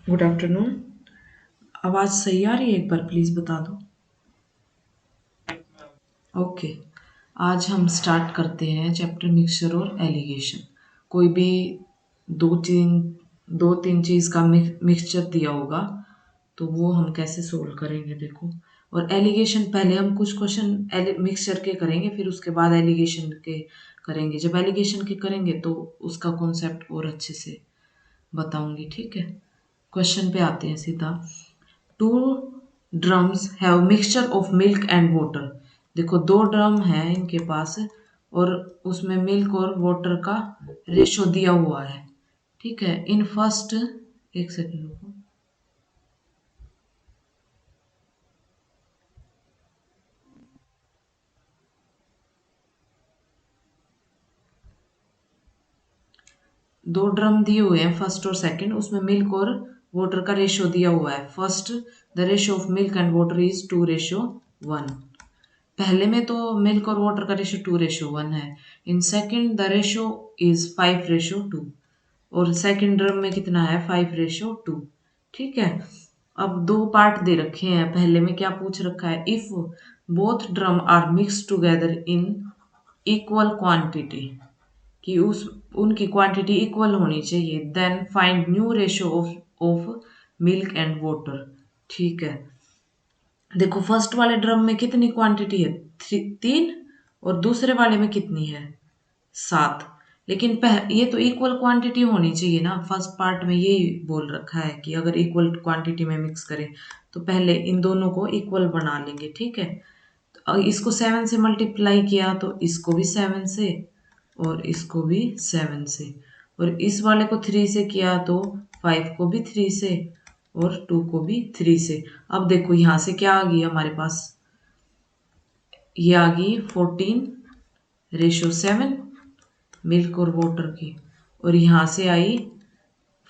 Good afternoon. आवाज़ सही आ रही है? एक बार प्लीज़ बता दो। ओके। आज हम स्टार्ट करते हैं चैप्टर मिक्सचर और एलिगेशन। कोई भी दो तीन दो तीन चीज़ का मिक्सचर दिया होगा तो वो हम कैसे सोल्व करेंगे, देखो। और एलिगेशन पहले हम कुछ क्वेश्चन मिक्सचर के करेंगे, फिर उसके बाद एलिगेशन के करेंगे। जब एलिगेशन के करेंगे तो उसका कॉन्सेप्ट और अच्छे से बताऊंगी, ठीक है। क्वेश्चन पे आते हैं सीधा। Two drums have mixture of milk and water. देखो, दो ड्रम है इनके पास और उसमें मिल्क और वाटर का रेशो दिया हुआ है, ठीक है। इन फर्स्ट, एक सेकेंड रुको। दो ड्रम दिए हुए हैं, फर्स्ट और सेकंड, उसमें मिल्क और वाटर का रेशो दिया हुआ है। First, the ratio of milk and water is 2:1। पहले में तो मिल्क और वाटर का रेशो 2:1 है। In second the ratio is 5:2। और सेकंड ड्रम में कितना है? 5:2, ठीक है। अब दो पार्ट दे रखे हैं। पहले में क्या पूछ रखा है? If both drum are mix together in equal quantity, कि उस उनकी क्वांटिटी इक्वल होनी चाहिए। Then find new ratio of milk and water, ठीक है। देखो, फर्स्ट वाले ड्रम में कितनी क्वांटिटी है? 3। और दूसरे वाले में कितनी है? 7। लेकिन ये तो इक्वल क्वांटिटी होनी चाहिए ना। फर्स्ट पार्ट में यही बोल रखा है कि अगर इक्वल क्वांटिटी में मिक्स करें तो पहले इन दोनों को इक्वल बना लेंगे, ठीक है। तो इसको 7 से मल्टीप्लाई किया तो इसको भी 7 से और इसको भी 7 से, और इस वाले को 3 से किया तो 5 को भी 3 से और 2 को भी 3 से। अब देखो यहाँ से क्या आ गई हमारे पास? ये आ गई 14:7 मिल्क और वाटर की। और यहाँ से आई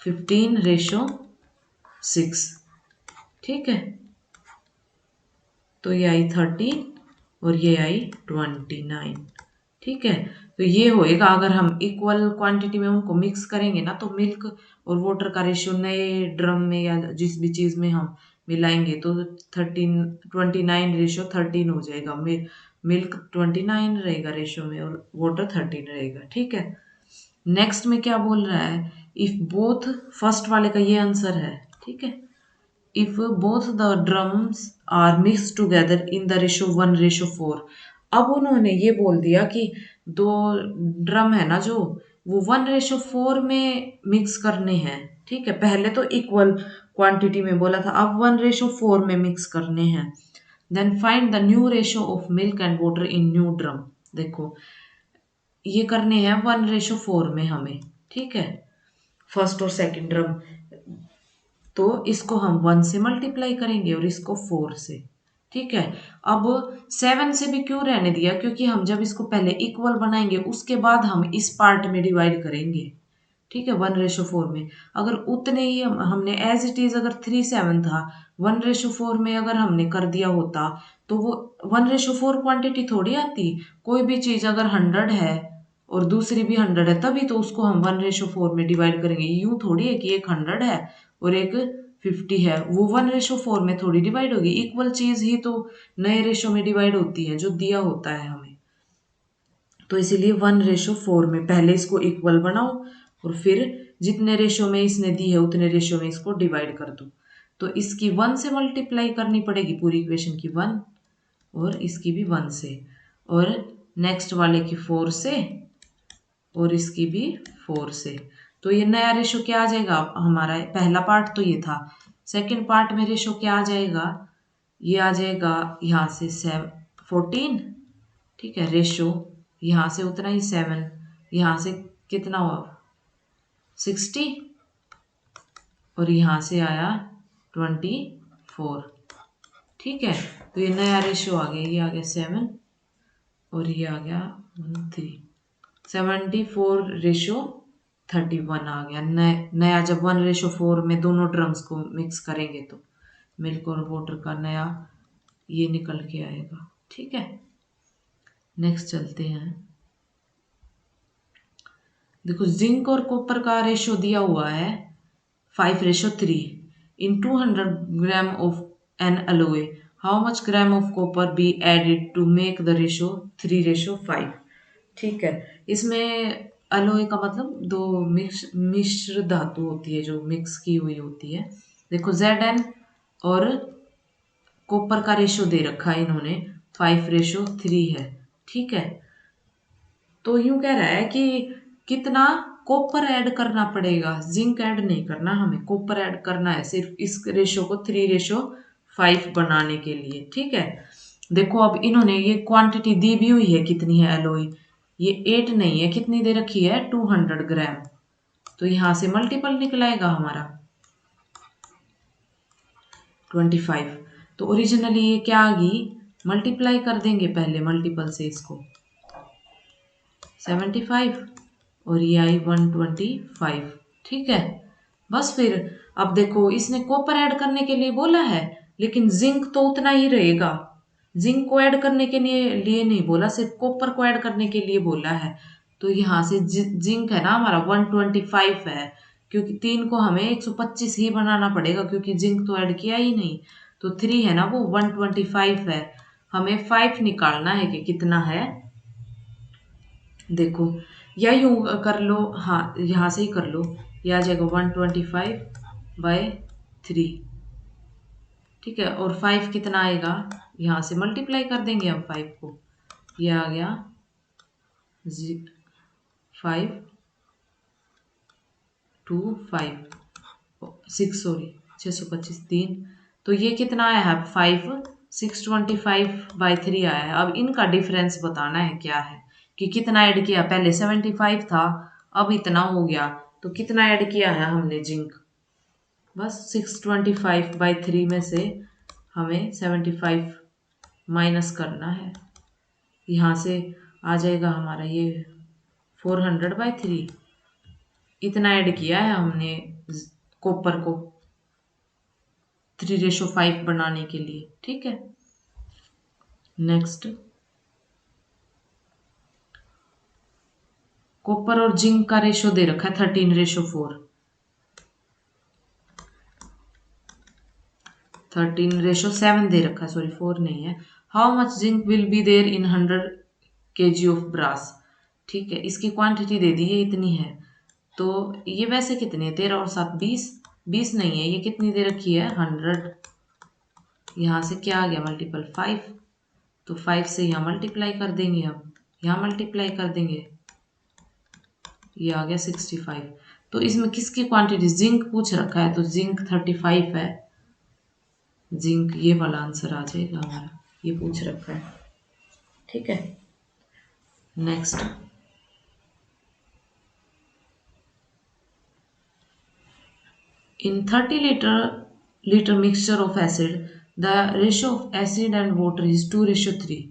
15:6, ठीक है। तो ये आई 13 और ये आई 29, ठीक है। तो ये होएगा, अगर हम इक्वल क्वांटिटी में उनको मिक्स करेंगे ना तो मिल्क और वाटर का रेशियो नए ड्रम में या जिस भी चीज़ में हम मिलाएंगे तो 29:13 हो जाएगा। मिल्क 29 रहेगा रेशियो में और वाटर 13 रहेगा, ठीक है। नेक्स्ट में क्या बोल रहा है? इफ बोथ, फर्स्ट वाले का ये आंसर है, ठीक है। If both the drums are mix together in the ratio 1:4। अब उन्होंने ये बोल दिया कि दो ड्रम है ना जो, वो 1:4 में मिक्स करने हैं, ठीक है। पहले तो इक्वल क्वांटिटी में बोला था, अब 1:4 में मिक्स करने हैं। Then find the new ratio of milk and water in new drum. देखो, ये करने हैं 1:4 में हमें, ठीक है, फर्स्ट और सेकंड ड्रम। तो इसको हम 1 से मल्टीप्लाई करेंगे और इसको 4 से, ठीक है। अब 7 से भी क्यों रहने दिया? क्योंकि हम जब इसको पहले इक्वल बनाएंगे उसके बाद हम इस पार्ट में डिवाइड करेंगे, ठीक है, 1:4 में। अगर उतने ही हमने एज इट इज, अगर 3:7 था, 1:4 में अगर हमने कर दिया होता तो वो 1:4 क्वांटिटी थोड़ी आती। कोई भी चीज़ अगर 100 है और दूसरी भी 100 है तभी तो उसको हम 1:4 में डिवाइड करेंगे। यूं थोड़ी है कि एक 100 है और एक 50 है, वो 1:4 में थोड़ी डिवाइड होगी। इक्वल चीज़ ही तो नए रेशो में डिवाइड होती है जो दिया होता है हमें। तो इसीलिए 1:4 में पहले इसको इक्वल बनाओ और फिर जितने रेशो में इसने दी है उतने रेशो में इसको डिवाइड कर दो। तो इसकी 1 से मल्टीप्लाई करनी पड़ेगी पूरी इक्वेशन की 1, और इसकी भी 1 से, और नेक्स्ट वाले की 4 से, और इसकी भी 4 से। तो ये नया रेशो क्या आ जाएगा हमारा? पहला पार्ट तो ये था। सेकंड पार्ट में रेशो क्या आ जाएगा? ये आ जाएगा यहाँ से 14, ठीक है। रेशो यहाँ से उतना ही 7, यहाँ से कितना हुआ? 60, और यहाँ से आया 24, ठीक है। तो ये नया रेशो आ गया, ये आ गया 7 और ये आ गया 3, 74:31 आ गया। नया जब 1:4 में दोनों ड्रम्स को मिक्स करेंगे तो मिल्क और वाटर का नया ये निकल के आएगा, ठीक है। नेक्स्ट चलते हैं। देखो, जिंक और कॉपर का रेशो दिया हुआ है 5:3। in 200 gram of an alloy, how much gram of copper be added to make the ratio 3:5? ठीक है, इसमें अलोय का मतलब दो मिश्र धातु होती है जो मिक्स की हुई होती है। देखो Zn और कॉपर का रेशो दे रखा है इन्होंने 5:3 है। ठीक है, तो यूं कह रहा है कि कितना कॉपर ऐड करना पड़ेगा, जिंक ऐड नहीं करना, हमें कॉपर ऐड करना है सिर्फ इस रेशो को 3:5 बनाने के लिए। ठीक है, देखो अब इन्होंने ये क्वांटिटी दी भी हुई है कितनी है एलोई, ये 8 नहीं है, कितनी दे रखी है 200 ग्राम, तो यहां से मल्टीपल निकलाएगा हमारा 25। तो ओरिजिनली ये क्या आ गई, मल्टीप्लाई कर देंगे पहले मल्टीपल से इसको 75 और ये आई 125। ठीक है, बस फिर अब देखो इसने कॉपर ऐड करने के लिए बोला है, लेकिन जिंक तो उतना ही रहेगा, जिंक को ऐड करने के लिए नहीं बोला, सिर्फ कॉपर को ऐड करने के लिए बोला है। तो यहाँ से जिंक है ना हमारा 125 है, क्योंकि 3 को हमें 125 ही बनाना पड़ेगा क्योंकि जिंक तो ऐड किया ही नहीं। तो 3 है ना वो 125 है, हमें 5 निकालना है कि कितना है। देखो या यूं कर लो, हाँ यहाँ से ही कर लो, यह आ जाएगा 125/3। ठीक है, और 5 कितना आएगा, यहाँ से मल्टीप्लाई कर देंगे हम 5 को, यह आ गया 5 2 5 6, सॉरी 625 3, तो ये कितना आया है 5 625/3 आया है। अब इनका डिफरेंस बताना है क्या है, कि कितना ऐड किया, पहले 75 था अब इतना हो गया, तो कितना ऐड किया है हमने जिंक, बस 625/3 में से हमें 75 माइनस करना है, यहाँ से आ जाएगा हमारा ये 400/3, इतना ऐड किया है हमने कॉपर को 3:5 बनाने के लिए। ठीक है, नेक्स्ट कॉपर और जिंक का रेशो दे रखा है 13:4, 13:7 दे रखा है, सॉरी 4 नहीं है। How much zinc will be there in 100 kg of brass. ठीक है, इसकी क्वांटिटी दे दी है इतनी है, तो ये वैसे कितनी है 13 और 7 20, 20 नहीं है, ये कितनी दे रखी है 100, यहाँ से क्या आ गया मल्टीपल 5, तो 5 से यहाँ मल्टीप्लाई कर देंगे, अब यहाँ मल्टीप्लाई कर देंगे, ये आ गया 65। तो इसमें किसकी क्वांटिटी, जिंक पूछ रखा है तो जिंक 35 है, जिंक ये वाला आंसर आ जाएगा हमारा, ये पूछ रखा है। ठीक है, next in 30 liter mixture of acid, the ratio of acid and water is 2:3.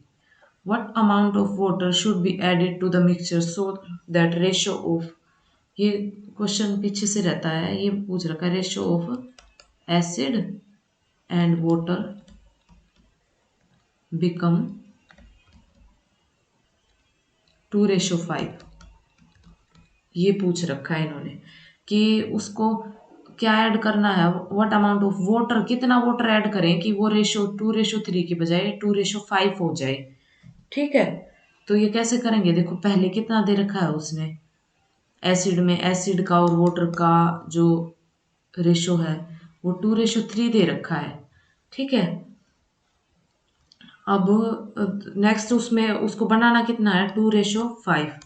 What amount of water should be added to the mixture so that ratio of, ये क्वेश्चन पीछे से रहता है, ये पूछ रखा है ratio of acid and water become 2:5, ये पूछ रखा है इन्होंने कि उसको क्या ऐड करना है, व्हाट अमाउंट ऑफ वाटर, कितना वाटर ऐड करें कि वो रेशो 2:3 की बजाय 2:5 हो जाए। ठीक है, तो ये कैसे करेंगे, देखो पहले कितना दे रखा है उसने, एसिड में एसिड का और वाटर का जो रेशो है वो 2:3 दे रखा है। ठीक है, अब नेक्स्ट उसमें उसको बनाना कितना है 2:5।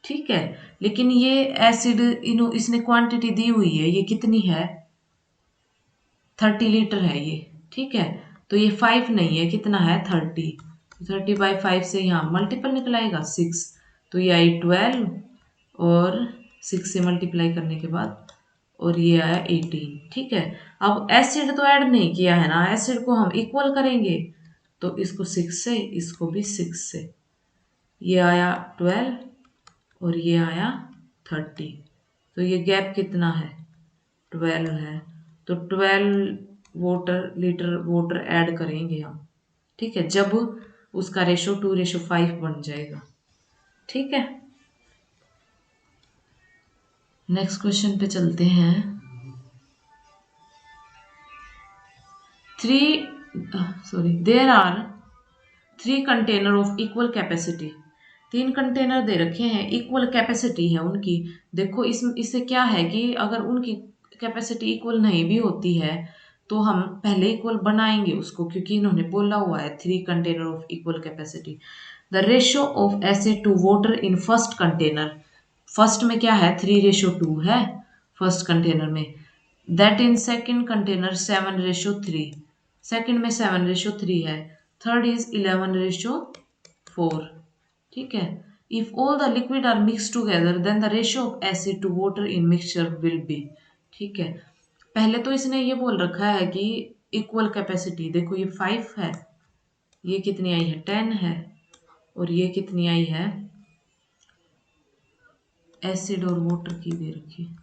ठीक है, लेकिन ये एसिड इसने क्वांटिटी दी हुई है, ये कितनी है 30 लीटर है ये। ठीक है, तो ये 5 नहीं है, कितना है 30, 30/5 से यहाँ मल्टीपल निकलाएगा 6, तो ये आई 12 और 6 से मल्टीप्लाई करने के बाद और ये आया 18। ठीक है, अब एसिड तो ऐड नहीं किया है ना, एसिड को हम इक्वल करेंगे, तो इसको 6 से, इसको भी 6 से, ये आया 12 और ये आया 30, तो ये गैप कितना है 12 है, तो 12 लीटर वाटर ऐड करेंगे हम। ठीक है, जब उसका रेशो 2:5 बन जाएगा। ठीक है, नेक्स्ट क्वेश्चन पे चलते हैं। Three there are 3 container of equal capacity. 3 container दे रखे हैं, इक्वल कैपेसिटी है उनकी। देखो इससे क्या है कि अगर उनकी कैपेसिटी इक्वल नहीं भी होती है तो हम पहले इक्वल बनाएंगे उसको, क्योंकि इन्होंने बोला हुआ है 3 container of equal capacity. The ratio of acid to water in first container, first में क्या है 3:2 है फर्स्ट कंटेनर में। That in second container 7:3, second में 7:3 है। Third is 11:4। ठीक है। If all the liquid are mix together then the ratio of acid to water in mixture will be. ठीक है। पहले तो इसने ये बोल रखा है कि इक्वल कैपेसिटी, देखो ये 5 है, ये कितनी आई है 10 है, और ये कितनी आई है एसिड और वाटर की दे रखी,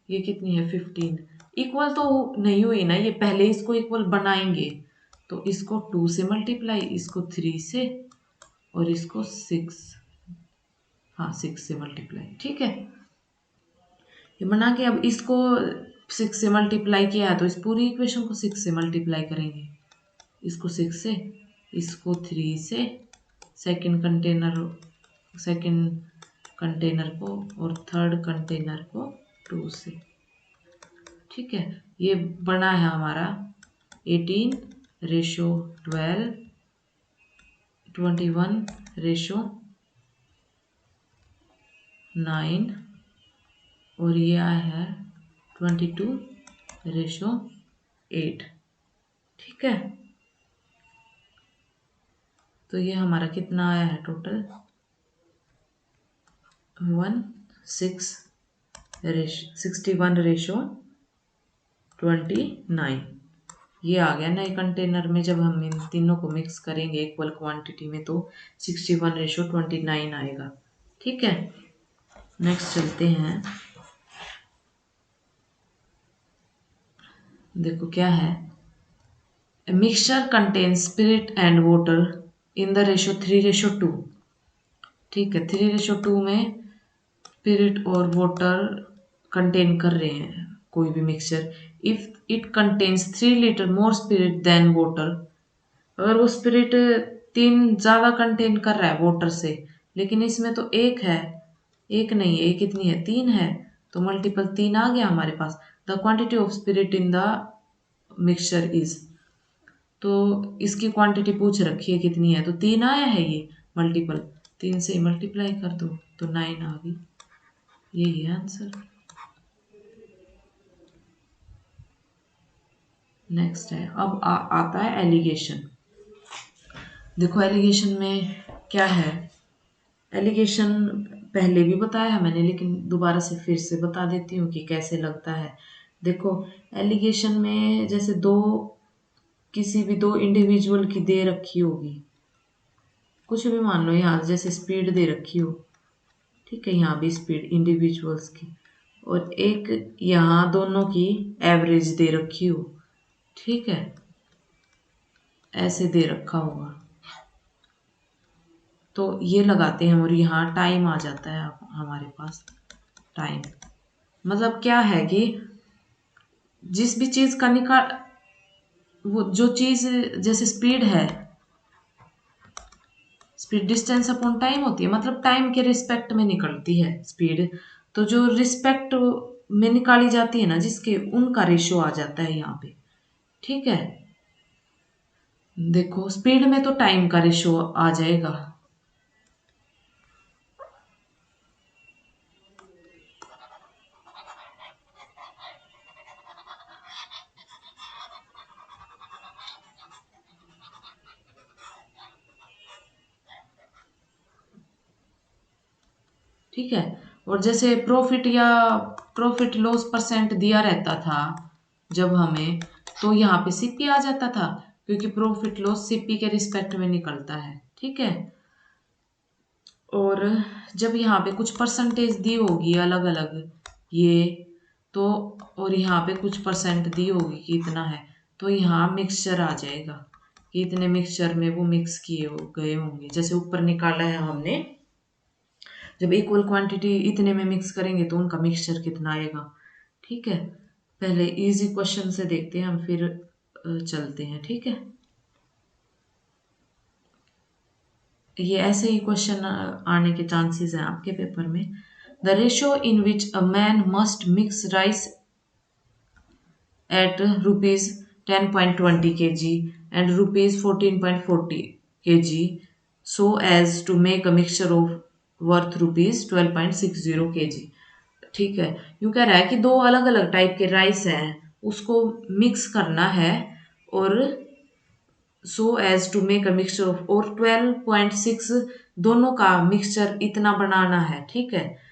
ये कितनी है 15। इक्वल तो नहीं हुई ना, ये पहले इसको इक्वल बनाएंगे। तो इसको 2 से मल्टीप्लाई, इसको 3 से, और इसको 6, हाँ 6 से मल्टीप्लाई। ठीक है। ये बना के अब इसको 6 से मल्टीप्लाई किया है तो इस पूरी इक्वेशन को 6 से मल्टीप्लाई करेंगे। इसको 6 से, इसको 3 से, सेकंड कंटेनर को और थर्ड कंटेनर को 2 से। ठीक है। ये बना है हमारा 18:12, 21:9, और ये आया है 22:8। ठीक है। तो ये हमारा कितना आया है टोटल 61:29। ये आ गया नए कंटेनर में। जब हम इन तीनों को मिक्स करेंगे इक्वल क्वांटिटी में तो 61:29 आएगा। ठीक है। नेक्स्ट चलते हैं। देखो क्या है, mixture contain spirit and water in the ratio 3:2। ठीक है। 3:2 में स्पिरिट और वाटर कंटेन कर रहे हैं कोई भी mixture. If it contains 3 litre more spirit than water, अगर वो स्पिरिट 3 ज़्यादा कंटेन कर रहा है वाटर से, लेकिन इसमें तो एक है, एक नहीं है, ये कितनी है 3 है, तो मल्टीपल 3 आ गया हमारे पास। The quantity of spirit in the mixture is, तो इसकी क्वांटिटी पूछ रखी है कितनी है, तो 3 आया है, ये मल्टीपल 3 से मल्टीप्लाई कर दो तो 9 आ गई। यही है आंसर। नेक्स्ट है, अब आता है एलिगेशन। देखो एलिगेशन में क्या है, एलिगेशन पहले भी बताया है मैंने, लेकिन दोबारा से फिर से बता देती हूँ कि कैसे लगता है। देखो एलिगेशन में जैसे किसी भी 2 इंडिविजुअल की दे रखी होगी, कुछ भी मान लो, यहाँ जैसे स्पीड दे रखी हो, ठीक है, यहाँ भी स्पीड इंडिविजुअल्स की, और एक यहाँ दोनों की एवरेज दे रखी हो, ठीक है, ऐसे दे रखा होगा, तो ये लगाते हैं और यहाँ टाइम आ जाता है हमारे पास। टाइम मतलब क्या है कि जिस भी चीज़ का वो जो चीज़ जैसे स्पीड है, स्पीड डिस्टेंस अपॉन टाइम होती है, मतलब टाइम के रिस्पेक्ट में निकलती है स्पीड, तो जो रिस्पेक्ट में निकाली जाती है ना जिसके, उनका रेशियो आ जाता है यहाँ पे। ठीक है। देखो स्पीड में तो टाइम का रेशियो आ जाएगा, ठीक है। और जैसे प्रॉफिट लॉस परसेंट दिया रहता था जब हमें, तो यहाँ पे सीपी आ जाता था, क्योंकि प्रॉफिट लॉस सीपी के रिस्पेक्ट में निकलता है। ठीक है। और जब यहाँ पे कुछ परसेंटेज दी होगी अलग अलग ये, तो और यहाँ पे कुछ परसेंट दी होगी कि इतना है, तो यहाँ मिक्सचर आ जाएगा कि इतने मिक्सचर में वो मिक्स किए गए होंगे। जैसे ऊपर निकाला है हमने, जब इक्वल क्वांटिटी इतने में मिक्स करेंगे तो उनका मिक्सचर कितना आएगा। ठीक है। पहले इजी क्वेश्चन से देखते हैं हम, फिर चलते हैं, ठीक है। ये ऐसे ही क्वेश्चन आने के चांसेस हैं आपके पेपर में। The ratio in which a man must mix rice at rupees 10.20 kg and rupees 14.40 kg so as to make a mixture of worth rupees 12.60 kg। ठीक है, यूँ कह रहा है कि दो अलग अलग टाइप के राइस हैं, उसको मिक्स करना है और so as to make a mixture of, और 12.6 दोनों का मिक्सचर इतना बनाना है, ठीक है।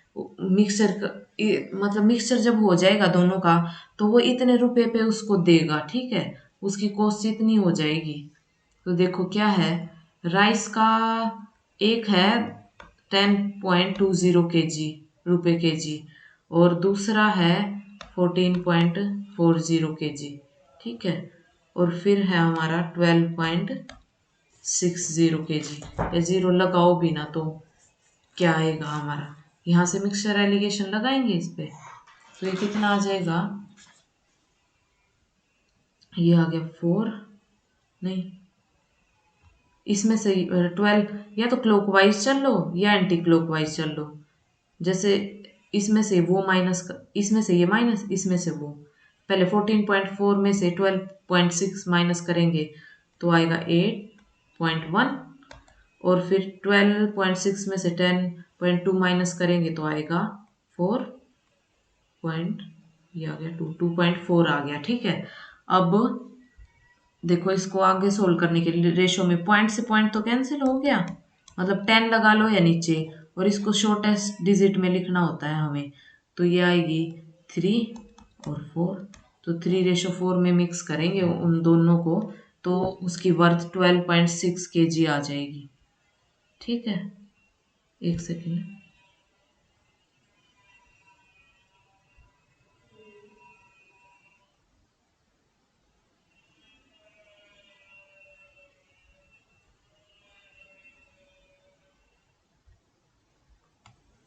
मतलब मिक्सचर जब हो जाएगा दोनों का तो वो इतने रुपए पे उसको देगा, ठीक है, उसकी कॉस्ट इतनी हो जाएगी। तो देखो क्या है, राइस का एक है 10.20 kg रुपए के जी और दूसरा है 14.40 kg, ठीक है, और फिर है हमारा 12.60 kg। या जीरो लगाओ भी ना तो क्या आएगा हमारा, यहाँ से मिक्सचर एलिगेशन लगाएंगे इस पे तो ये कितना आ जाएगा, ये आ गया 4, नहीं इसमें से 12, या तो क्लॉकवाइज चल लो या एंटी क्लॉकवाइज चल लो। जैसे इसमें से वो माइनस, इसमें से ये माइनस, इसमें से वो, पहले 14.4 में से 12.6 माइनस करेंगे तो आएगा 8.1, और फिर 12.6 में से 10.2 माइनस करेंगे तो आएगा 4 पॉइंट, ये आ गया 2.4 आ गया, ठीक है। अब देखो इसको आगे सोल्व करने के लिए रेशो में पॉइंट से पॉइंट तो कैंसिल हो गया, मतलब 10 लगा लो या नीचे, और इसको शॉर्टेस्ट डिजिट में लिखना होता है हमें, तो ये आएगी 3 और 4, तो 3:4 में मिक्स करेंगे उन दोनों को तो उसकी वर्थ 12.6 kg आ जाएगी, ठीक है। एक सेकेंड,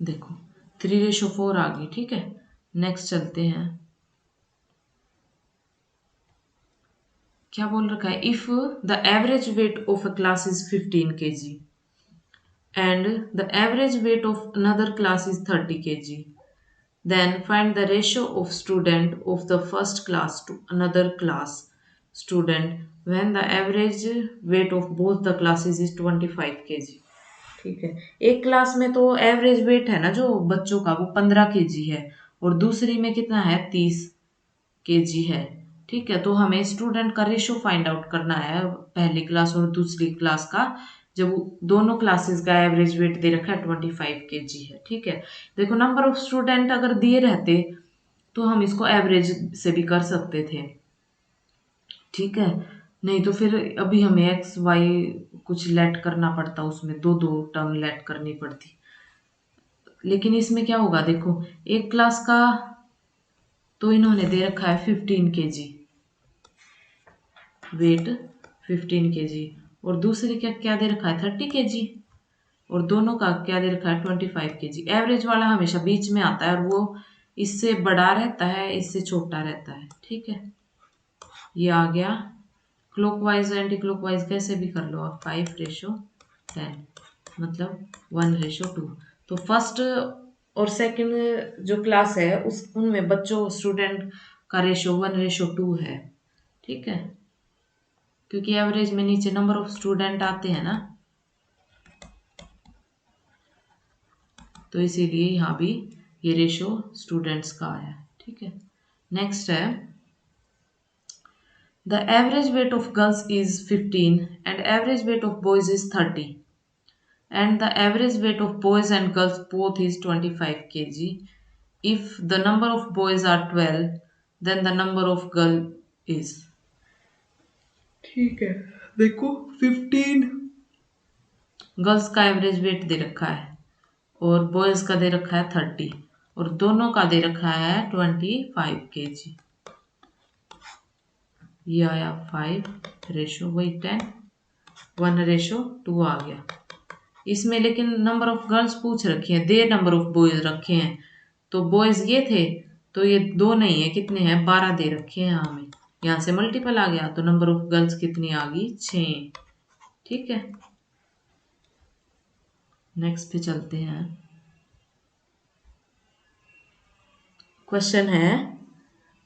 देखो 3:4 आ गई, ठीक है। नेक्स्ट चलते हैं, क्या बोल रखा है, if the average weight of a class is 15 kg and the average weight of another class is 30 kg, then find the ratio of student of the first class to another class student when the average weight of both the classes is 25 kg। ठीक है, एक class में तो average weight है ना जो बच्चों का वो 15 kg है और दूसरी में कितना है 30 kg है, ठीक है। तो हमें स्टूडेंट का रेशियो फाइंड आउट करना है पहली क्लास और दूसरी क्लास का, जब दोनों क्लासेस का एवरेज वेट दे रखा है 25 kg है, ठीक है। देखो नंबर ऑफ स्टूडेंट अगर दिए रहते तो हम इसको एवरेज से भी कर सकते थे, ठीक है, नहीं तो फिर अभी हमें एक्स वाई कुछ लेट करना पड़ता, उसमें दो दो टर्म लेट करनी पड़ती। लेकिन इसमें क्या होगा, देखो एक क्लास का तो इन्होंने दे रखा है 15 kg वेट, 15 kg, और दूसरे क्या क्या दे रखा है 30 kg, और दोनों का क्या दे रखा है 25 kg। एवरेज वाला हमेशा बीच में आता है और वो इससे बड़ा रहता है इससे छोटा रहता है, ठीक है। ये आ गया, क्लॉकवाइज एंटी क्लॉकवाइज कैसे भी कर लो आप, 5:10 मतलब 1:2। तो फर्स्ट और सेकंड जो क्लास है उस उनमें बच्चों स्टूडेंट का रेशो 1:2 है, ठीक है, क्योंकि एवरेज में नीचे नंबर ऑफ स्टूडेंट आते हैं ना, तो इसीलिए यहाँ भी ये रेशो स्टूडेंट्स का आया, ठीक है। नेक्स्ट है, the average weight of girls is 15 and average weight of boys is 30 and the average weight of boys and girls both is 25 kg. If the number of boys are 12 then the number of girl is, ठीक है। देखो 15 girls का average wait दे रखा है और boys का दे रखा है 30 और दोनों का दे रखा है 25 kg। ये आया 5:, वही 10, 1:2 आ गया। इसमें लेकिन नंबर ऑफ गर्ल्स पूछ रखी है, दे नंबर ऑफ बॉयज रखे हैं, तो बॉयज ये थे तो ये 2 नहीं है, कितने हैं 12 दे रखे हैं हमें, यहाँ से मल्टीपल आ गया तो नंबर ऑफ गर्ल्स कितनी आ गई 6। ठीक है, नेक्स्ट पे चलते हैं। क्वेश्चन है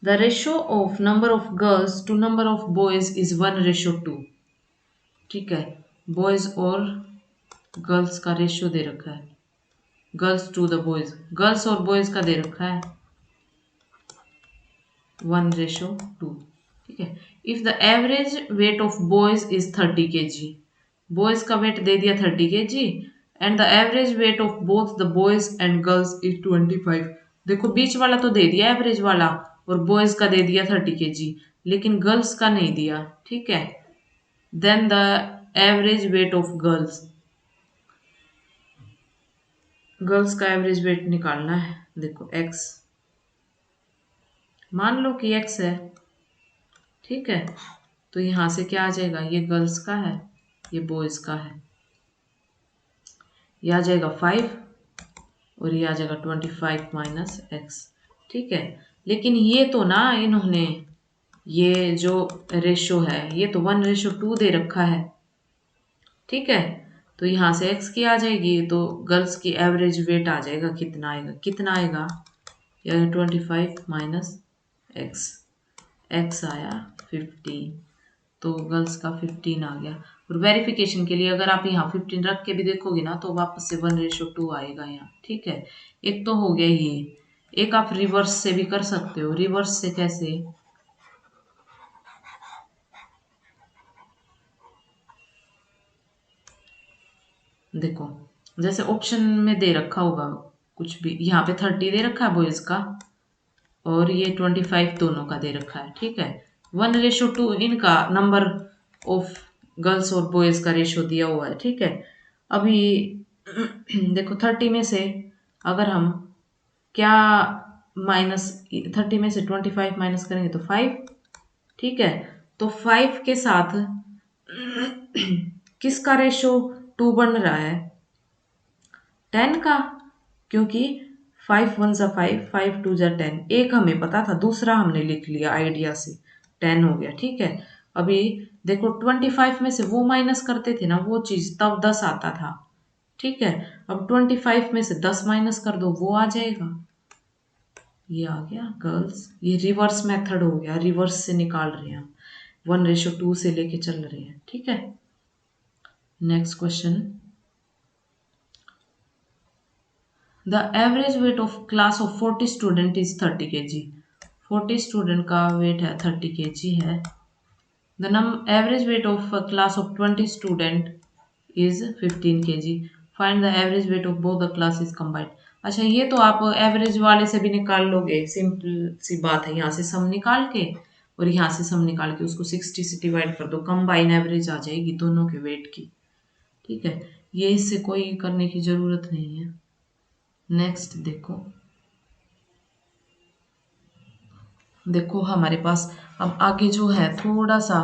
the ratio of number of girls to number of boys is 1:2। ठीक है, बॉयज और गर्ल्स का रेशियो दे रखा है, girls to the boys, girls और बॉयज का दे रखा है 1:2। ठीक है, if the average weight of boys is 30 kg, boys का वेट दे दिया 30 kg and the average weight of both the boys and girls is 25। देखो बीच वाला तो दे दिया एवरेज वाला और बॉयज का दे दिया 30 kg, लेकिन गर्ल्स का नहीं दिया। ठीक है, then the average weight of girls, girls का एवरेज वेट निकालना है। देखो x, मान लो कि x है। ठीक है, तो यहां से क्या आ जाएगा, ये गर्ल्स का है, ये बॉयज का है, ये आ जाएगा 5 और ये आ जाएगा 25 माइनस x। ठीक है, लेकिन ये तो ना इन्होंने ये जो रेशो है ये तो 1:2 दे रखा है। ठीक है, तो यहाँ से x की आ जाएगी तो गर्ल्स की एवरेज वेट आ जाएगा, कितना आएगा, कितना आएगा, यार 25 माइनस x, x आया 15, तो गर्ल्स का 15 आ गया। और वेरिफिकेशन के लिए अगर आप यहाँ 15 रख के भी देखोगे ना तो वापस से 1:2 आएगा यहाँ। ठीक है, एक तो हो गया ये, एक आप रिवर्स से भी कर सकते हो। रिवर्स से कैसे, देखो जैसे ऑप्शन में दे रखा होगा कुछ भी, यहाँ पे 30 दे रखा है बॉयज का और ये 25 दोनों का दे रखा है। ठीक है, 1:2 इनका नंबर ऑफ गर्ल्स और बॉयज का रेशियो दिया हुआ है। ठीक है, अभी देखो 30 में से अगर हम क्या माइनस 30 में से 25 माइनस करेंगे तो 5। ठीक है, तो 5 के साथ किसका रेशियो 2 बन रहा है, 10 का, क्योंकि 5 1 ज़ा 5, 5 2 ज़ा 10, एक हमें पता था, दूसरा हमने लिख लिया आइडिया से, 10 हो गया। ठीक है, अभी देखो 25 में से वो माइनस करते थे ना वो चीज, तब 10 आता था। ठीक है, अब 25 में से 10 माइनस कर दो वो आ जाएगा, ये आ गया गर्ल्स। ये रिवर्स मेथड हो गया, रिवर्स से निकाल रहे हैं हम, 1:2 से लेके चल रहे हैं। ठीक है, next question, the average weight of class of 40 student is 30 kg। 40 student का वेट है 30 kg है। The average weight of class of 20 student is 15 kg। Find the average weight of both the classes combined. अच्छा, ये तो आप average वाले से भी निकाल लोगे, सिंपल सी बात है, यहाँ से सम निकाल के और यहाँ से सम निकाल के उसको 60 से डिवाइड कर दो, कंबाइन एवरेज आ जाएगी दोनों के वेट की। ठीक है, ये इससे कोई करने की जरूरत नहीं है। नेक्स्ट देखो, देखो हमारे पास अब आगे जो है थोड़ा सा,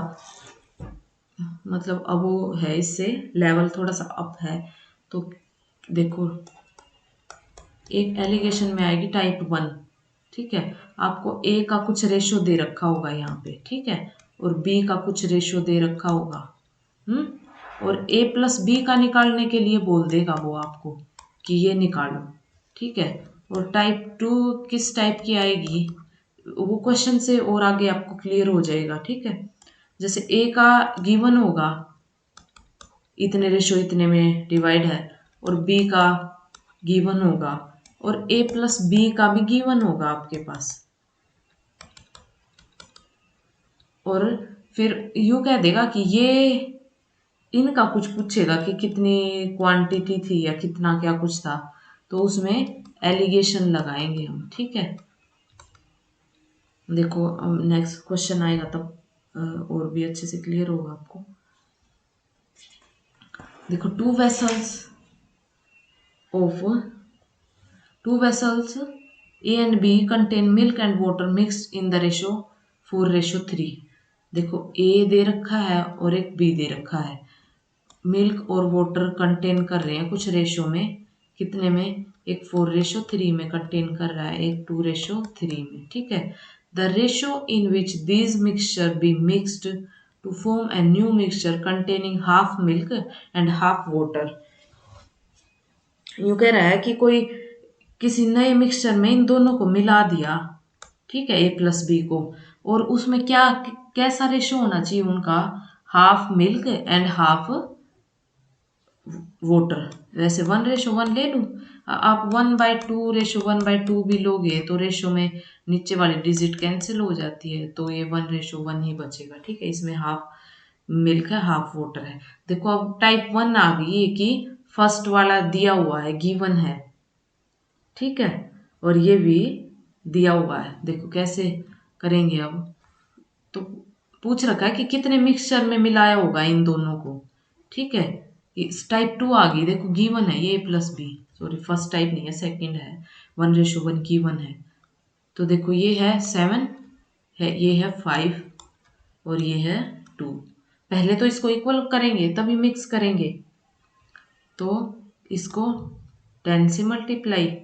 मतलब अब वो है, इससे लेवल थोड़ा सा अप है। तो देखो एक एलिगेशन में आएगी टाइप 1। ठीक है, आपको ए का कुछ रेशियो दे रखा होगा यहाँ पे। ठीक है, और बी का कुछ रेशियो दे रखा होगा। और ए प्लस बी का निकालने के लिए बोल देगा वो आपको कि ये निकालो। ठीक है, और टाइप 2 किस टाइप की आएगी वो क्वेश्चन से और आगे आपको क्लियर हो जाएगा। ठीक है, जैसे ए का गिवन होगा इतने रेशियो इतने में डिवाइड है, और बी का गिवन होगा, और ए प्लस बी का भी गिवन होगा आपके पास, और फिर यू कह देगा कि ये इनका कुछ पूछेगा कि कितनी क्वांटिटी थी या कितना क्या कुछ था, तो उसमें एलिगेशन लगाएंगे हम। ठीक है, देखो नेक्स्ट क्वेश्चन आएगा तब और भी अच्छे से क्लियर होगा आपको। देखो two vessels A and B contain milk and water mixed in the ratio 4:3। देखो A दे रखा है और एक B दे रखा है, मिल्क और वाटर कंटेन कर रहे हैं कुछ रेशो में, कितने में, एक 4:3 में कंटेन कर रहा है, एक 2:3 में। ठीक है, the ratio in which these mixture be mixed to form a new mixture containing half milk and half water. यूं कह रहा है कि कोई किसी नए मिक्सचर में इन दोनों को मिला दिया, ठीक है, ए प्लस बी को, और उसमें क्या कैसा रेशो होना चाहिए उनका, half milk and half water. वैसे 1:1 ले लूँ, आप 1/2:1/2 भी लोगे तो रेशो में नीचे वाली डिजिट कैंसिल हो जाती है, तो ये 1:1 ही बचेगा, ठीक है। इसमें हाफ मिल्क है हाफ वाटर है। देखो अब टाइप 1 आ गई है कि फर्स्ट वाला दिया हुआ है, गिवन है, ठीक है, और ये भी दिया हुआ है। देखो कैसे करेंगे अब, तो पूछ रखा है कि कितने मिक्सचर में मिलाया होगा इन दोनों को, ठीक है। इस टाइप 2 आ गई, देखो गिवन है ये plus B, sorry first type नहीं है सेकंड है, 1:1 गिवन है। तो देखो ये है 7 है, ये है 5 और ये है 2। पहले तो इसको इक्वल करेंगे तभी मिक्स करेंगे, तो इसको 10 से मल्टीप्लाई,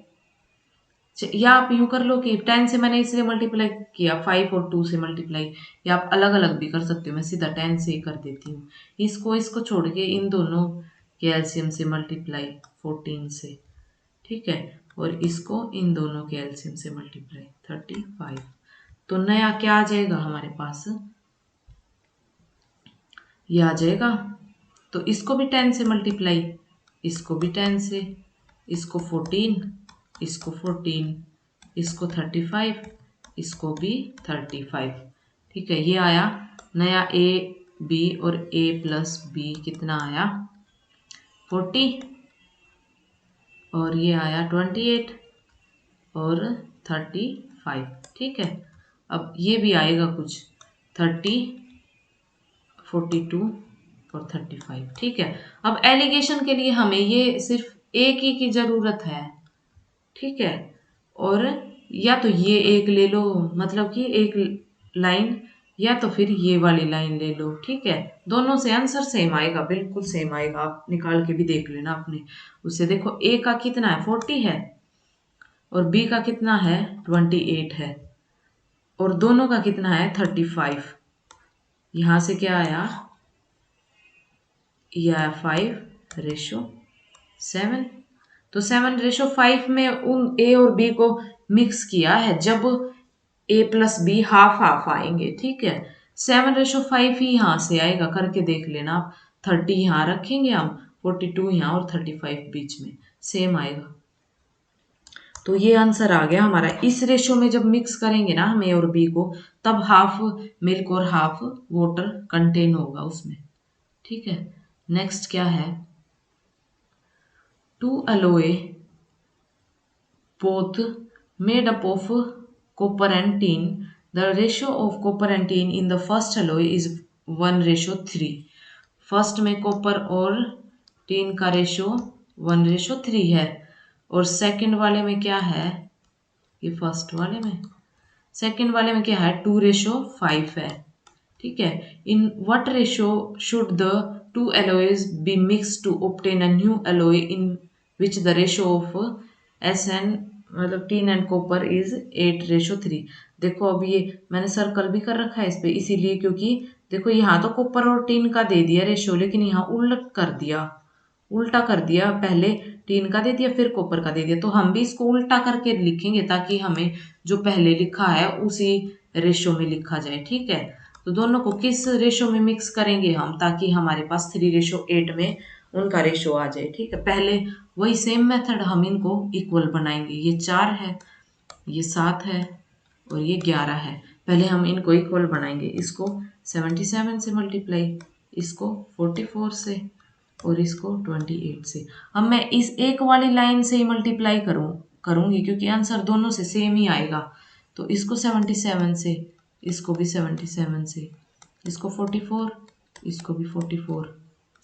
या आप यूं कर लो कि 10 से मैंने इसलिए मल्टीप्लाई किया, 5 और 2 से मल्टीप्लाई, या आप अलग अलग भी कर सकते हो, मैं सीधा 10 से ही कर देती हूँ। इसको छोड़ के इन दोनों के एलसीएम से मल्टीप्लाई 14 से, ठीक है, और इसको इन दोनों के एलसीएम से मल्टीप्लाई 35। तो नया क्या आ जाएगा हमारे पास, ये आ जाएगा। तो इसको भी 10 से मल्टीप्लाई, इसको भी 10 से, इसको 14, इसको 14, इसको 35, इसको भी 35, ठीक है। ये आया नया ए बी और ए प्लस बी कितना आया 40, और ये आया 28 और 35, ठीक है। अब ये भी आएगा कुछ 30, 42 और 35, ठीक है। अब एलिगेशन के लिए हमें ये सिर्फ एक ही की ज़रूरत है, ठीक है, और या तो ये एक ले लो, मतलब कि एक लाइन, या तो फिर ये वाली लाइन ले लो, ठीक है। दोनों से आंसर सेम आएगा, बिल्कुल सेम आएगा, आप निकाल के भी देख लेना अपने उससे। देखो ए का कितना है 40 है और बी का कितना है 28 है, और दोनों का कितना है 35। यहाँ से क्या आया, यह आया 5:7। तो 7:5 में उन ए और बी को मिक्स किया है, जब ए प्लस बी हाफ हाफ आएंगे, ठीक है। 7:5 ही यहाँ से आएगा, करके देख लेना आप। 30 यहाँ रखेंगे हम, 42 यहाँ और 35 बीच में, सेम आएगा। तो ये आंसर आ गया हमारा। इस रेशो में जब मिक्स करेंगे ना हम ए और बी को, तब हाफ मिल्क और हाफ वाटर कंटेन होगा उसमें, ठीक है। नेक्स्ट क्या है, two alloy both made up of copper and tin, the ratio of copper and tin in the first alloy is 1:3। First में कॉपर और टीन का रेशो 1:3 है, और सेकंड वाले में क्या है, ये फर्स्ट वाले में, सेकंड वाले में क्या है 2:5 है, ठीक है। In what ratio should the two alloys be mix to obtain a new alloy in which the ratio of SN मतलब टीन एंड कॉपर इज 8:3। देखो अब ये मैंने सर्कल भी कर रखा है इस पे, इसीलिए क्योंकि देखो यहाँ तो कॉपर और टीन का दे दिया रेशो, लेकिन यहाँ उल्टा कर दिया, पहले टीन का दे दिया फिर कॉपर का दे दिया, तो हम भी इसको उल्टा करके लिखेंगे ताकि हमें जो पहले लिखा है उसी रेशो में लिखा जाए, ठीक है। तो दोनों को किस रेशो में मिक्स करेंगे हम, ताकि हमारे पास 3:8 में उनका रेशो आ जाए, ठीक है। पहले वही सेम मेथड हम इनको इक्वल बनाएंगे, ये 4 है, ये 7 है और ये 11 है। पहले हम इनको इक्वल बनाएंगे, इसको 77 से मल्टीप्लाई, इसको 44 से और इसको 28 से। अब मैं इस एक वाली लाइन से ही मल्टीप्लाई करूँगी क्योंकि आंसर दोनों से सेम ही आएगा। तो इसको 77 से, इसको भी 77 से, इसको 44, इसको भी 44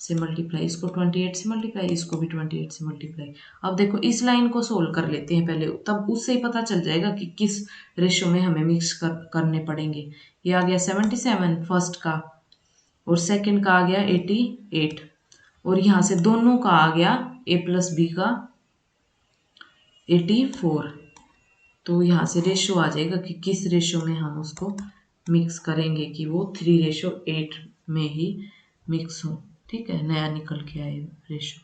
से मल्टीप्लाई, इसको 28 से मल्टीप्लाई, इसको भी 28 से मल्टीप्लाई। अब देखो इस लाइन को सोल्व कर लेते हैं पहले, तब उससे ही पता चल जाएगा कि किस रेशो में हमें मिक्स करने पड़ेंगे। ये आ गया 77 फर्स्ट का, और सेकंड का आ गया 88, और यहाँ से दोनों का आ गया ए प्लस बी का 84। तो यहाँ से रेशो आ जाएगा कि किस रेशो में हम उसको मिक्स करेंगे कि वो 3:8 में ही मिक्स हो। ठीक है, नया निकल के आए रेशो।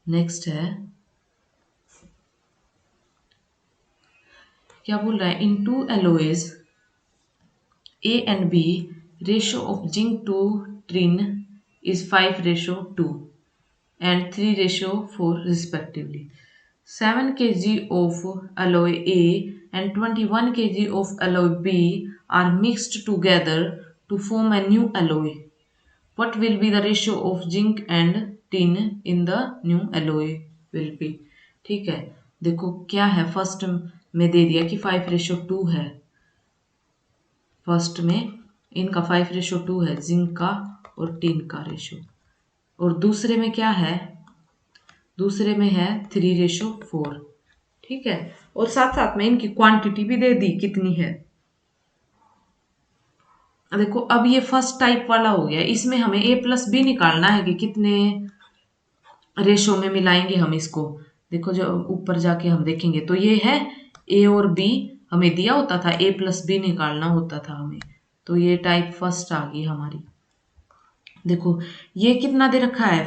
नेक्स्ट है, क्या बोल रहा है, इन 2 alloys A and B, ratio of zinc to tin is 5:2 and 3:4 respectively. 7 kg of alloy A and 21 kg of alloy B are mixed together to form a new alloy. What will be the ratio of zinc and tin in the new alloy will be? ठीक है, देखो क्या है, first में दे दिया कि 5:2 है। First में इनका 5:2 है, जिंक का और टिन का रेशो। और दूसरे में क्या है, दूसरे में है 3:4। ठीक है, और साथ साथ में इनकी क्वांटिटी भी दे दी कितनी है। देखो अब ये फर्स्ट टाइप वाला हो गया, इसमें हमें A+B निकालना है कि कितने रेशो में मिलाएंगे हम इसको। देखो जो ऊपर जाके हम देखेंगे तो ये है A और B, हमें दिया होता था A+B निकालना होता था हमें, तो ये टाइप फर्स्ट आ गई हमारी। देखो ये कितना दे रखा है,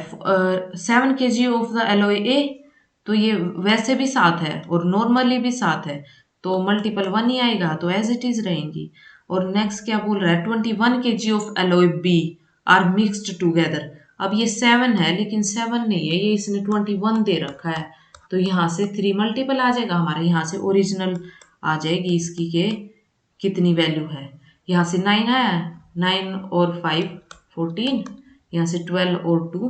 7 kg ऑफ द एलोय ए, तो ये वैसे भी 7 है और नॉर्मली भी 7 है, तो मल्टीपल 1 ही आएगा, तो एज इट इज रहेंगी। और नेक्स्ट क्या बोल रहा है, 21 kg of alloy B are mixed together. अब ये 7 है लेकिन 7 नहीं है, ये इसने 21 दे रखा है, तो यहाँ से 3 मल्टीपल आ जाएगा हमारा, यहाँ से ओरिजिनल आ जाएगी इसकी के कितनी वैल्यू है। यहाँ से 9 है, 9 और 5 14, यहाँ से 12 और 2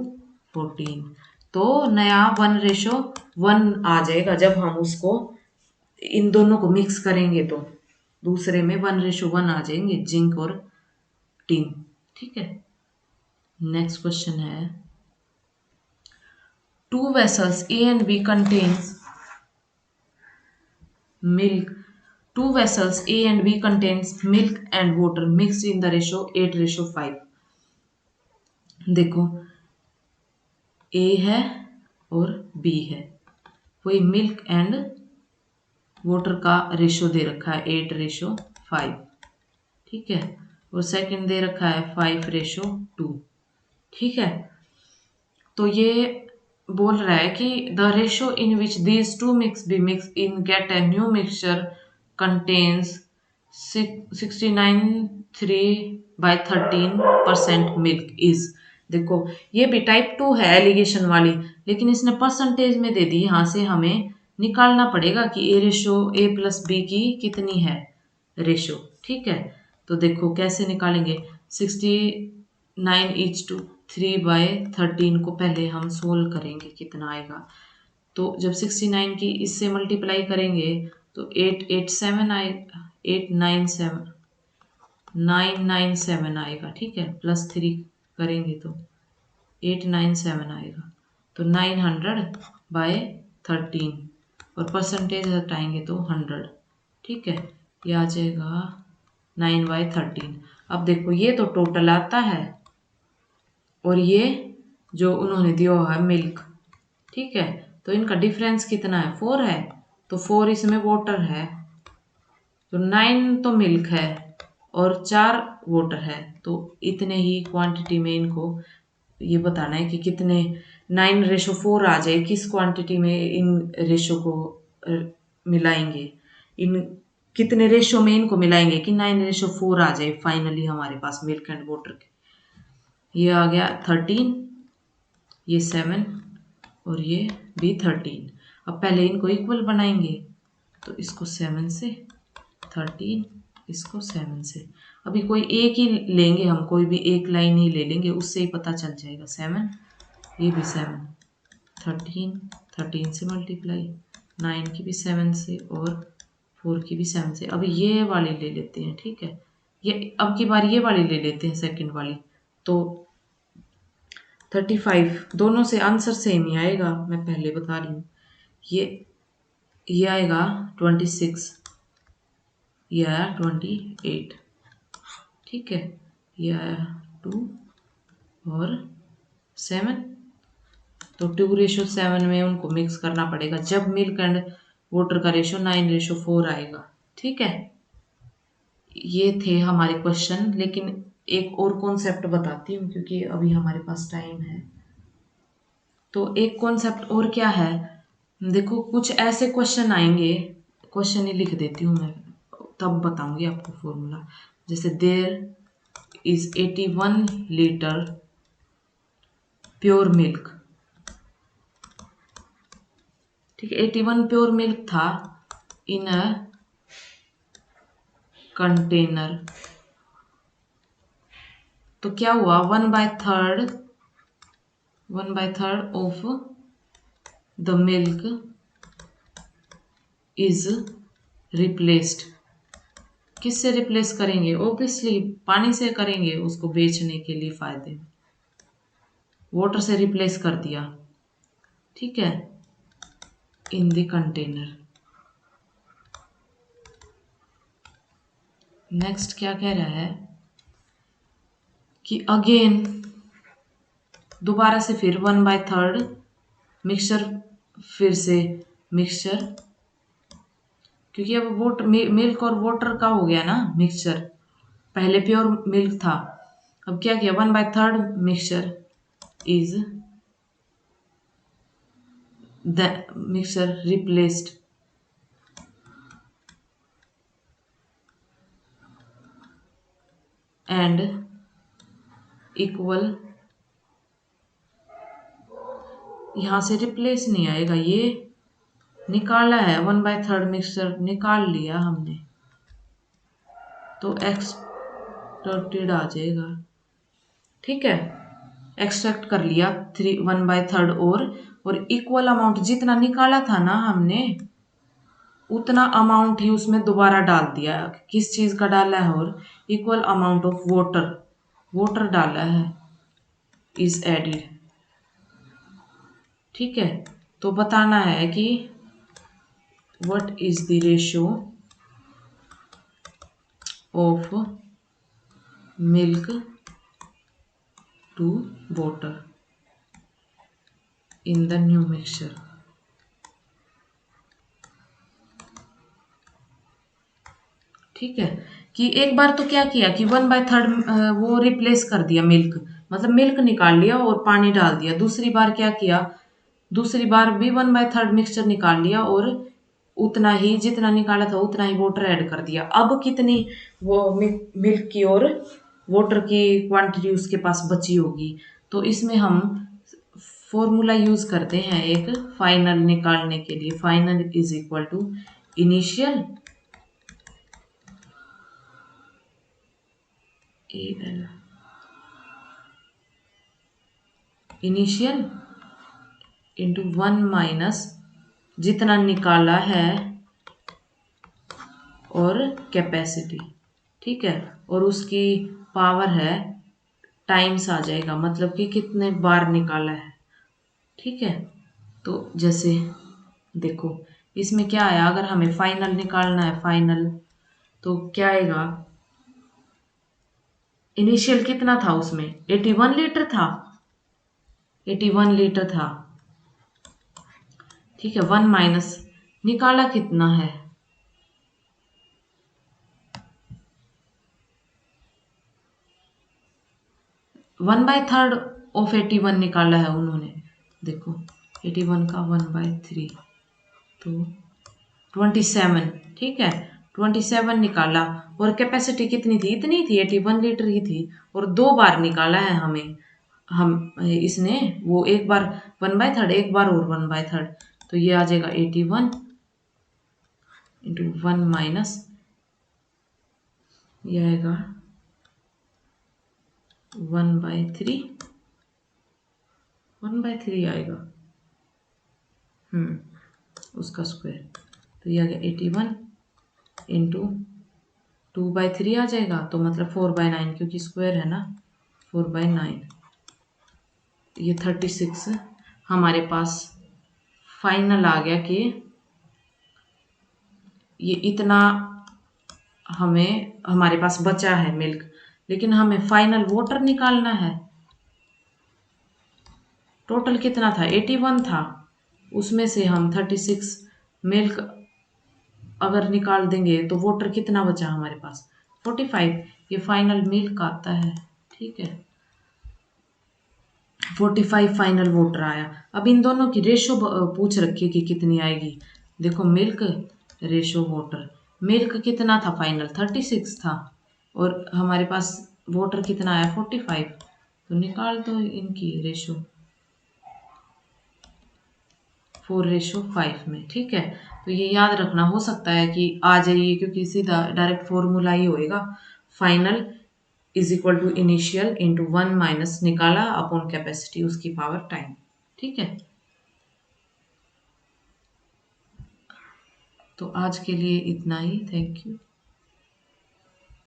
14, तो नया 1:1 आ जाएगा जब हम उसको इन दोनों को मिक्स करेंगे, तो दूसरे में 1:1 आ जाएंगे जिंक और टिन। ठीक है, नेक्स्ट क्वेश्चन है, 2 vessels A and B contains milk. 2 vessels A and B contains milk and water mixed in the ratio 8:5. देखो A है और B है, वही मिल्क एंड वाटर का रेशो दे रखा है 8:5। ठीक है, और सेकंड दे रखा है 5:2। ठीक है, तो ये बोल रहा है कि the ratio in which these two mix be mix in get a new mixture contains 69.3/13% milk is. देखो ये भी टाइप 2 है एलिगेशन वाली, लेकिन इसने परसेंटेज में दे दी, यहाँ से हमें निकालना पड़ेगा कि A+B की कितनी है रेशो। ठीक है, तो देखो कैसे निकालेंगे, 69:3/13 को पहले हम सोल्व करेंगे कितना आएगा। तो जब 69 की इससे मल्टीप्लाई करेंगे तो 887 आएगा, 997 आएगा। ठीक है, +3 करेंगे तो 897 आएगा, तो 900/13 और परसेंटेज हटाएंगे तो 100। ठीक है, ये आ जाएगा 9/13। अब देखो ये तो टोटल आता है और ये जो उन्होंने दिया हुआ है मिल्क, ठीक है, तो इनका डिफरेंस कितना है, 4 है, तो 4 इसमें वाटर है, तो 9 तो मिल्क है और 4 वाटर है, तो इतने ही क्वांटिटी में इनको ये बताना है कि कितने 9:4 आ जाए, किस क्वांटिटी में इन रेशो को मिलाएंगे, इन कितने रेशो में इनको मिलाएंगे कि 9:4 आ जाए फाइनली हमारे पास मिल्क एंड वाटर के। ये आ गया 13, ये 7 और ये भी 13। अब पहले इनको इक्वल बनाएंगे, तो इसको 7 से, 13 इसको 7 से, अभी कोई एक ही लेंगे हम, कोई भी एक लाइन ही ले लेंगे, उससे ही पता चल जाएगा। 7, ये भी 7, 13 से मल्टीप्लाई, 9 की भी 7 से और 4 की भी 7 से। अभी ये वाली ले लेते हैं। ठीक है, ये अब की बार ये वाली ले लेते हैं, सेकंड वाली, तो 35। दोनों से आंसर सेम ही आएगा, मैं पहले बता रही हूँ। ये आएगा 26, ये आया 28। ठीक है, ये आया 2 और 7, तो 2:7 में उनको मिक्स करना पड़ेगा। जब मिल्क एंड वाटर का रेशो 9:4 आएगा। ठीक है, ये थे हमारे क्वेश्चन, लेकिन एक और कॉन्सेप्ट बताती हूँ क्योंकि अभी हमारे पास टाइम है। तो एक कॉन्सेप्ट और क्या है, देखो कुछ ऐसे क्वेश्चन आएंगे, क्वेश्चन ही लिख देती हूँ मैं, तब बताऊंगी आपको फॉर्मूला। जैसे there is 81 litre pure milk, ठीक है, 81 प्योर मिल्क था इन अ कंटेनर। तो क्या हुआ, 1/3 of the milk is replaced. किससे रिप्लेस करेंगे, ऑब्वियसली पानी से करेंगे, उसको बेचने के लिए फायदे में। वाटर से रिप्लेस कर दिया, ठीक है, इन द कंटेनर। नेक्स्ट क्या कह रहा है कि अगेन दोबारा से फिर 1/3 मिक्सचर, फिर से मिक्सचर, क्योंकि अब मिल्क और वाटर का हो गया ना मिक्सचर, पहले प्योर मिल्क था, अब क्या किया, 1/3 mixture is the mixture replaced and equal, यहां से रिप्लेस नहीं आएगा, ये निकाला है, 1/3 मिक्सचर निकाल लिया हमने, तो एक्सट्रैक्टेड आ जाएगा। ठीक है, एक्सट्रैक्ट कर लिया 1/3 और इक्वल अमाउंट जितना निकाला था ना हमने, उतना अमाउंट ही उसमें दोबारा डाल दिया। किस चीज का डाला है, और इक्वल अमाउंट ऑफ वाटर डाला है, इज एडिड। ठीक है, तो बताना है कि what is the ratio of milk to water in the new mixture. ठीक है, कि एक बार तो क्या किया कि 1/3 वो रिप्लेस कर दिया मिल्क, मतलब मिल्क निकाल लिया और पानी डाल दिया। दूसरी बार क्या किया, दूसरी बार भी 1/3 मिक्सचर निकाल लिया और उतना ही जितना निकाला था उतना ही वाटर ऐड कर दिया। अब कितनी वो मिल्क की और वाटर की क्वांटिटी उसके पास बची होगी, तो इसमें हम फॉर्मूला यूज करते हैं एक फाइनल निकालने के लिए। Final is equal to initial initial into 1 minus जितना निकाला है और कैपेसिटी। ठीक है, और उसकी पावर है टाइम्स आ जाएगा, मतलब कि कितने बार निकाला है। ठीक है, तो जैसे देखो इसमें क्या आया, अगर हमें फाइनल निकालना है फाइनल, तो क्या आएगा, इनिशियल कितना था उसमें, 81 लीटर था, 81 लीटर था। ठीक है, 1 माइनस निकाला कितना है, 1/3 ऑफ 81 निकाला है उन्होंने। देखो 81 का 1/3 तो 27। ठीक है, 27 निकाला, और कैपेसिटी कितनी थी, इतनी थी, 81 लीटर ही थी, और 2 बार निकाला है हमें, हम इसने वो एक बार 1/3 एक बार और 1/3, तो ये आ जाएगा 81 इंटू 1 माइनस, ये आएगा 1/3 आएगा, उसका स्क्वायर, तो ये आ गया 81 इंटू 2/3 आ जाएगा, तो मतलब 4/9, क्योंकि स्क्वायर है ना, 4/9, ये 36 हमारे पास फाइनल आ गया कि ये इतना हमें हमारे पास बचा है मिल्क, लेकिन हमें फाइनल वाटर निकालना है। टोटल कितना था, 81 था, उसमें से हम 36 मिल्क अगर निकाल देंगे तो वोटर कितना बचा हमारे पास 45। ये फाइनल मिल्क आता है, ठीक है। 45 फाइनल वोटर आया। अब इन दोनों की रेशो पूछ रखी है कि कितनी आएगी। देखो मिल्क रेशो वोटर, मिल्क कितना था फाइनल 36 था और हमारे पास वोटर कितना आया 45। तो निकाल दो इनकी रेशो 4:5 में, ठीक है। तो ये याद रखना, हो सकता है कि आ जाइए क्योंकि सीधा डायरेक्ट फॉर्मूला ही होएगा। Final is equal to initial into 1 minus निकाला अपॉन कैपेसिटी उसकी पावर टाइम, ठीक है। तो आज के लिए इतना ही, थैंक यू।